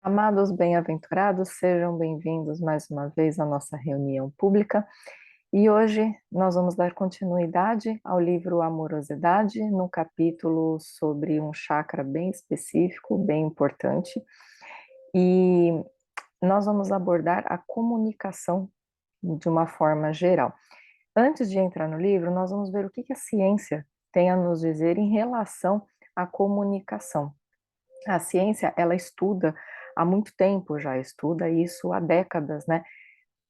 Amados bem-aventurados, sejam bem-vindos mais uma vez à nossa reunião pública. E hoje nós vamos dar continuidade ao livro Amorosidade, no capítulo sobre um chakra bem específico, bem importante. E nós vamos abordar a comunicação de uma forma geral. Antes de entrar no livro, nós vamos ver o que a ciência tem a nos dizer em relação à comunicação. A ciência, ela estuda há muito tempo, já estuda isso há décadas, né?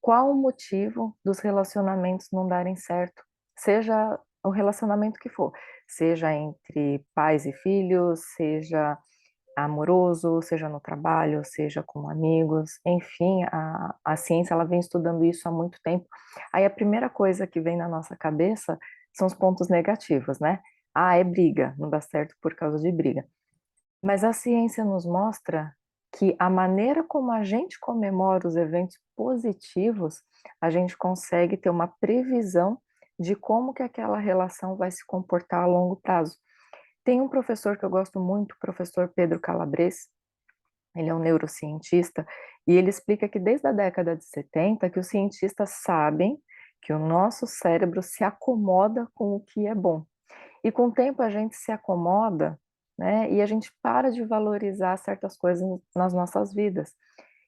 Qual o motivo dos relacionamentos não darem certo? Seja o relacionamento que for, seja entre pais e filhos, seja amoroso, seja no trabalho, seja com amigos, enfim, a ciência ela vem estudando isso há muito tempo. Aí a primeira coisa que vem na nossa cabeça são os pontos negativos, né? Ah, é briga, não dá certo por causa de briga. Mas a ciência nos mostra que a maneira como a gente comemora os eventos positivos, a gente consegue ter uma previsão de como que aquela relação vai se comportar a longo prazo. Tem um professor que eu gosto muito, o professor Pedro Calabres, ele é um neurocientista, e ele explica que desde a década de 70 que os cientistas sabem que o nosso cérebro se acomoda com o que é bom. E com o tempo a gente se acomoda, né? E a gente para de valorizar certas coisas nas nossas vidas.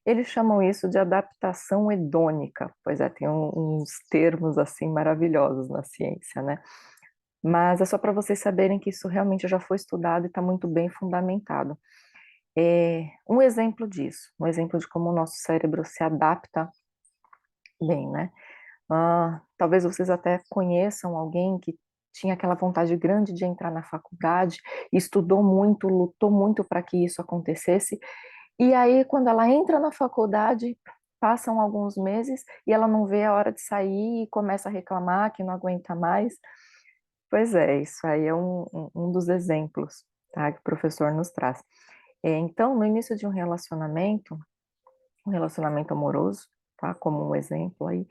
Eles chamam isso de adaptação hedônica. Pois é, tem uns termos assim maravilhosos na ciência, né? Mas é só para vocês saberem que isso realmente já foi estudado e está muito bem fundamentado. É um exemplo disso, um exemplo de como o nosso cérebro se adapta bem, né? Talvez vocês até conheçam alguém que tinha aquela vontade grande de entrar na faculdade, estudou muito, lutou muito para que isso acontecesse, e aí quando ela entra na faculdade, passam alguns meses e ela não vê a hora de sair e começa a reclamar que não aguenta mais. Pois é, isso aí é um dos exemplos, tá, que o professor nos traz. Então, no início de um relacionamento amoroso, tá, como um exemplo aí,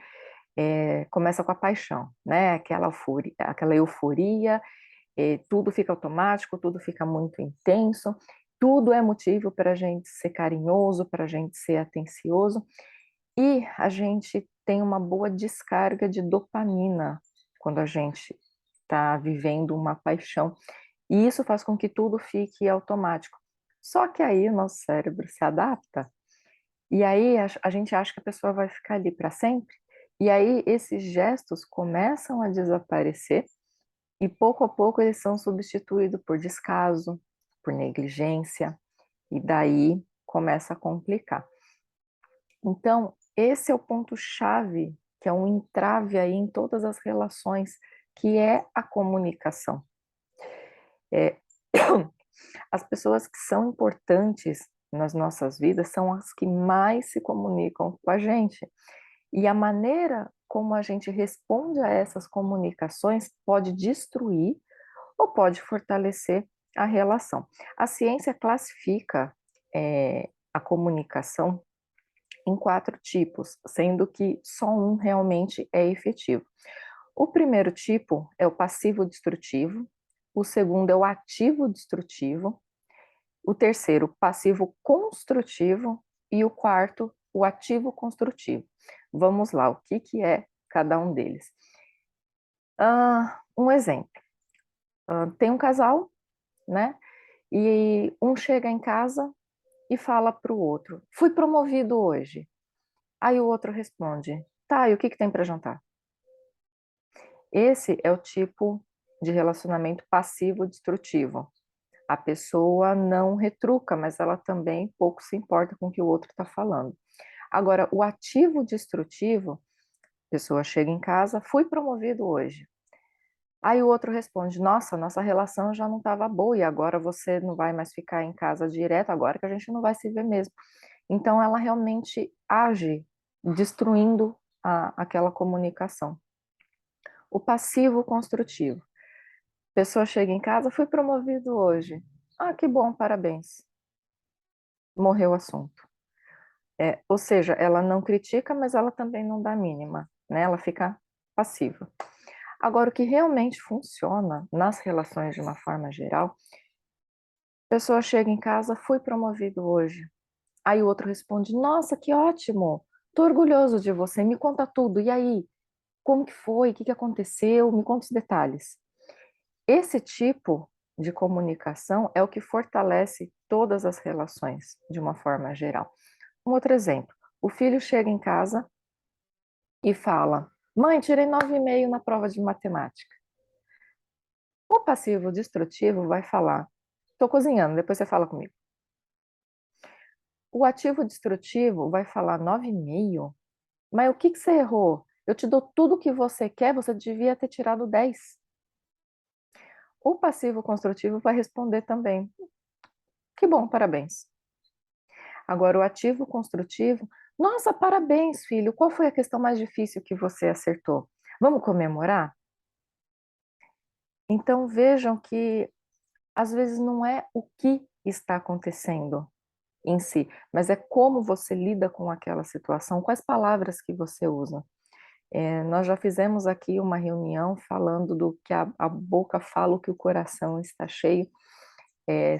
começa com a paixão, né? Aquela euforia, tudo fica automático, tudo fica muito intenso, tudo é motivo para a gente ser carinhoso, para a gente ser atencioso, e a gente tem uma boa descarga de dopamina quando a gente está vivendo uma paixão, e isso faz com que tudo fique automático. Só que aí o nosso cérebro se adapta, e aí a gente acha que a pessoa vai ficar ali para sempre, e aí esses gestos começam a desaparecer e pouco a pouco eles são substituídos por descaso, por negligência, e daí começa a complicar. Então, esse é o ponto-chave, que é um entrave aí em todas as relações, que é a comunicação. É, as pessoas que são importantes nas nossas vidas são as que mais se comunicam com a gente. E a maneira como a gente responde a essas comunicações pode destruir ou pode fortalecer a relação. A ciência classifica a comunicação em 4 tipos, sendo que só um realmente é efetivo. O primeiro tipo é o passivo destrutivo, o segundo é o ativo destrutivo, o terceiro, o passivo construtivo, e o quarto, o ativo construtivo. Vamos lá, o que é cada um deles? Um exemplo, tem um casal, né? E um chega em casa e fala para o outro: fui promovido hoje. Aí o outro responde: tá, e o que tem para jantar? Esse é o tipo de relacionamento passivo destrutivo. A pessoa não retruca, mas ela também pouco se importa com o que o outro está falando. Agora, o ativo destrutivo, a pessoa chega em casa, fui promovido hoje. Aí o outro responde: nossa, nossa relação já não estava boa e agora você não vai mais ficar em casa direto, agora que a gente não vai se ver mesmo. Então ela realmente age destruindo aquela comunicação. O passivo construtivo. A pessoa chega em casa, fui promovido hoje. Ah, que bom, parabéns. Morreu o assunto. Ou seja, ela não critica, mas ela também não dá mínima, né? Ela fica passiva. Agora, o que realmente funciona nas relações de uma forma geral, a pessoa chega em casa, fui promovido hoje. Aí o outro responde: nossa, que ótimo! Tô orgulhoso de você, me conta tudo. E aí, como que foi? O que que aconteceu? Me conta os detalhes. Esse tipo de comunicação é o que fortalece todas as relações, de uma forma geral. Um outro exemplo: o filho chega em casa e fala: mãe, tirei 9,5 na prova de matemática. O passivo destrutivo vai falar: tô cozinhando, depois você fala comigo. O ativo destrutivo vai falar: 9,5? Mas o que que você errou? Eu te dou tudo o que você quer, você devia ter tirado 10. O passivo construtivo vai responder também: que bom, parabéns. Agora, o ativo construtivo: nossa, parabéns, filho, qual foi a questão mais difícil que você acertou? Vamos comemorar? Então, vejam que às vezes não é o que está acontecendo em si, mas é como você lida com aquela situação, quais palavras que você usa. Nós já fizemos aqui uma reunião falando do que a boca fala, o que o coração está cheio.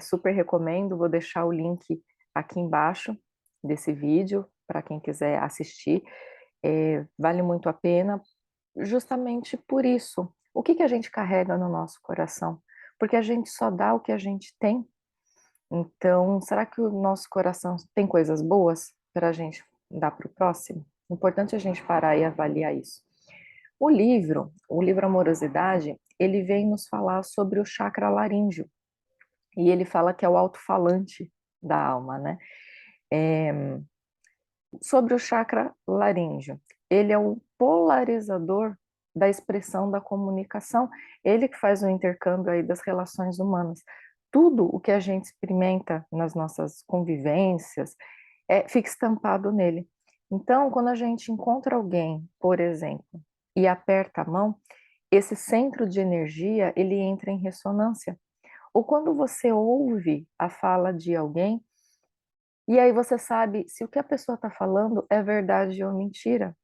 Super recomendo, vou deixar o link aqui embaixo desse vídeo para quem quiser assistir. Vale muito a pena, justamente por isso. O que que a gente carrega no nosso coração? Porque a gente só dá o que a gente tem. Então, será que o nosso coração tem coisas boas para a gente dar para o próximo? Importante a gente parar e avaliar isso. O livro Amorosidade, ele vem nos falar sobre o chakra laríngeo. E ele fala que é o alto-falante da alma, né? Sobre o chakra laríngeo, ele é o polarizador da expressão da comunicação, ele que faz o intercâmbio aí das relações humanas. Tudo o que a gente experimenta nas nossas convivências fica estampado nele. Então, quando a gente encontra alguém, por exemplo, e aperta a mão, esse centro de energia, ele entra em ressonância. Ou quando você ouve a fala de alguém, e aí você sabe se o que a pessoa está falando é verdade ou mentira.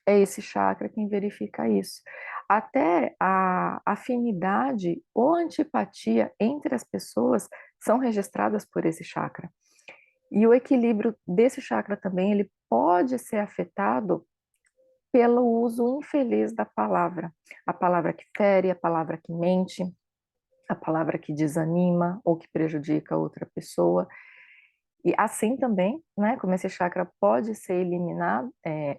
É esse chakra quem verifica isso. Até a afinidade ou antipatia entre as pessoas são registradas por esse chakra. E o equilíbrio desse chakra também, ele pode ser afetado pelo uso infeliz da palavra. A palavra que fere, a palavra que mente, a palavra que desanima ou que prejudica outra pessoa. E assim também, né, como esse chakra pode ser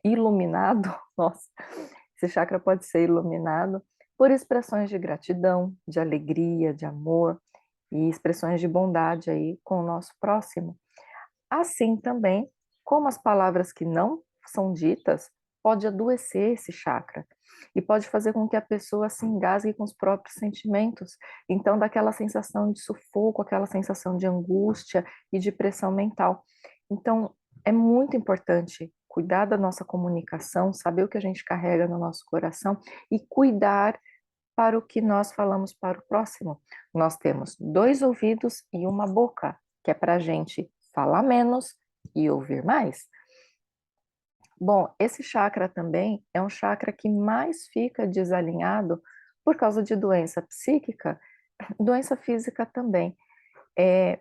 iluminado, nossa, esse chakra pode ser iluminado por expressões de gratidão, de alegria, de amor e expressões de bondade aí com o nosso próximo. Assim também, como as palavras que não são ditas, pode adoecer esse chakra e pode fazer com que a pessoa se engasgue com os próprios sentimentos. Então, dá aquela sensação de sufoco, aquela sensação de angústia e de pressão mental. Então, é muito importante cuidar da nossa comunicação, saber o que a gente carrega no nosso coração e cuidar para o que nós falamos para o próximo. Nós temos 2 ouvidos e uma boca, que é para a gente falar menos e ouvir mais. Bom, esse chakra também é um chakra que mais fica desalinhado por causa de doença psíquica, doença física também.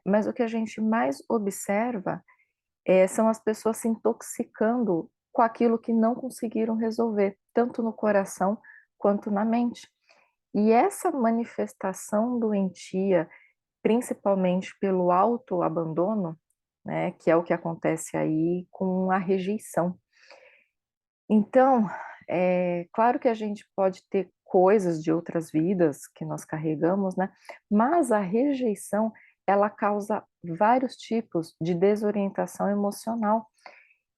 Mas o que a gente mais observa são as pessoas se intoxicando com aquilo que não conseguiram resolver, tanto no coração quanto na mente. E essa manifestação doentia, principalmente pelo autoabandono, né, que é o que acontece aí com a rejeição. Então, é claro que a gente pode ter coisas de outras vidas que nós carregamos, né? Mas a rejeição, ela causa vários tipos de desorientação emocional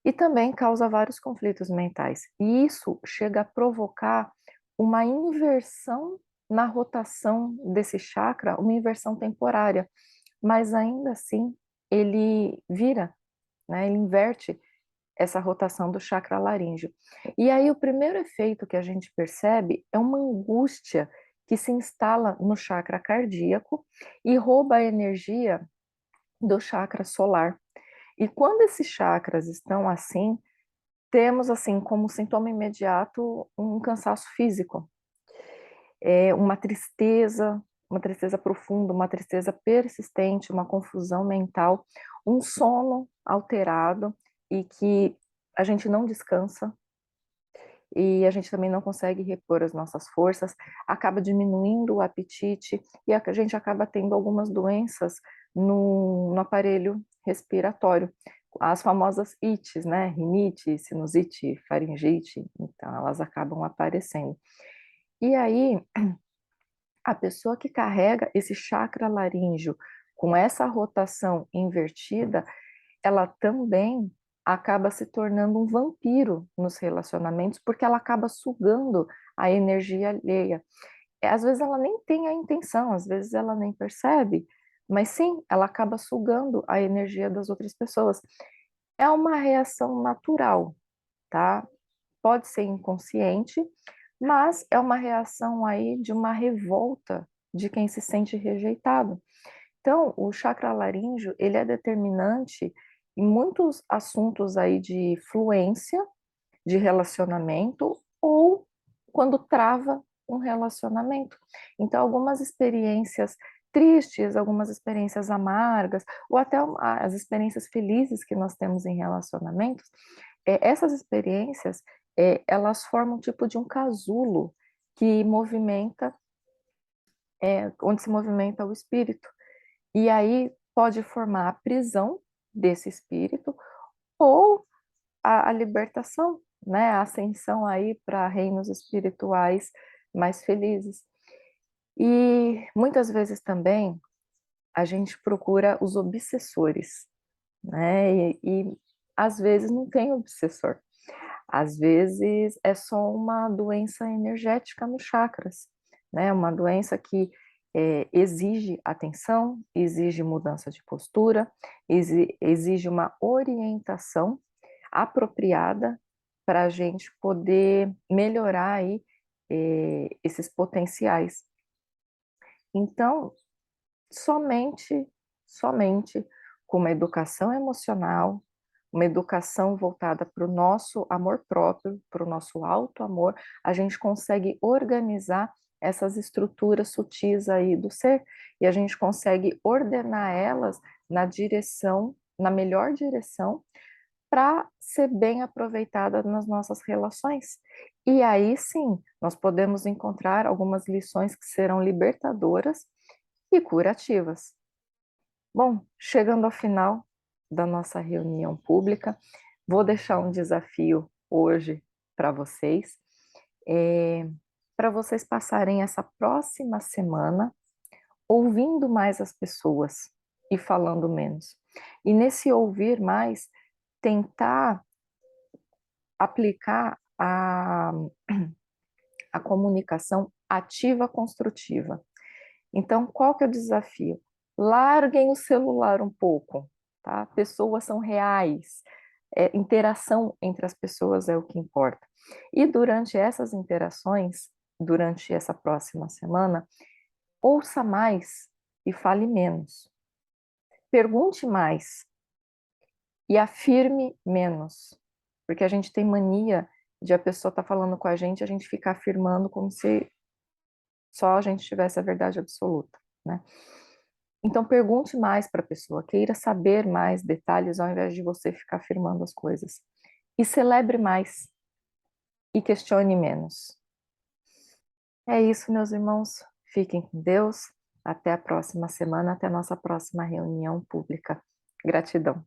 e também causa vários conflitos mentais. E isso chega a provocar uma inversão na rotação desse chakra, uma inversão temporária, mas ainda assim ele vira, né? Ele inverte essa rotação do chakra laríngeo. E aí o primeiro efeito que a gente percebe é uma angústia que se instala no chakra cardíaco e rouba a energia do chakra solar. E quando esses chakras estão assim, temos assim como sintoma imediato um cansaço físico, uma tristeza, uma tristeza profunda, uma tristeza persistente, uma confusão mental, um sono alterado e que a gente não descansa e a gente também não consegue repor as nossas forças, acaba diminuindo o apetite e a gente acaba tendo algumas doenças no aparelho respiratório. As famosas ites, né? Rinite, sinusite, faringite, então elas acabam aparecendo. E aí, a pessoa que carrega esse chakra laríngeo com essa rotação invertida, ela também acaba se tornando um vampiro nos relacionamentos, porque ela acaba sugando a energia alheia. Às vezes ela nem tem a intenção, às vezes ela nem percebe, mas sim, ela acaba sugando a energia das outras pessoas. É uma reação natural, tá? Pode ser inconsciente, mas é uma reação aí de uma revolta de quem se sente rejeitado. Então, o chakra laríngeo, ele é determinante em muitos assuntos aí de fluência, de relacionamento, ou quando trava um relacionamento. Então, algumas experiências tristes, algumas experiências amargas, ou até as experiências felizes que nós temos em relacionamentos, essas experiências, elas formam um tipo de um casulo que movimenta, onde se movimenta o espírito. E aí pode formar a prisão desse espírito ou a libertação, né? A ascensão aí para reinos espirituais mais felizes. E muitas vezes também a gente procura os obsessores, né? E às vezes não tem obsessor. Às vezes é só uma doença energética nos chakras, né? Uma doença que exige atenção, exige mudança de postura, exige uma orientação apropriada para a gente poder melhorar aí esses potenciais. Então, somente com uma educação emocional, uma educação voltada para o nosso amor próprio, para o nosso auto-amor, a gente consegue organizar essas estruturas sutis aí do ser e a gente consegue ordenar elas na direção, na melhor direção, para ser bem aproveitada nas nossas relações. E aí sim, nós podemos encontrar algumas lições que serão libertadoras e curativas. Bom, chegando ao final da nossa reunião pública, vou deixar um desafio hoje para vocês, para vocês passarem essa próxima semana ouvindo mais as pessoas e falando menos. E nesse ouvir mais, tentar aplicar a comunicação ativa construtiva. Então, qual que é o desafio? Larguem o celular um pouco, tá? Pessoas são reais. Interação entre as pessoas é o que importa. E durante essas interações, durante essa próxima semana, ouça mais e fale menos. Pergunte mais e afirme menos. Porque a gente tem mania de a pessoa estar falando com a gente ficar afirmando como se só a gente tivesse a verdade absoluta, né? Então pergunte mais para a pessoa, queira saber mais detalhes ao invés de você ficar afirmando as coisas. E celebre mais e questione menos. É isso, meus irmãos. Fiquem com Deus. Até a próxima semana, até a nossa próxima reunião pública. Gratidão.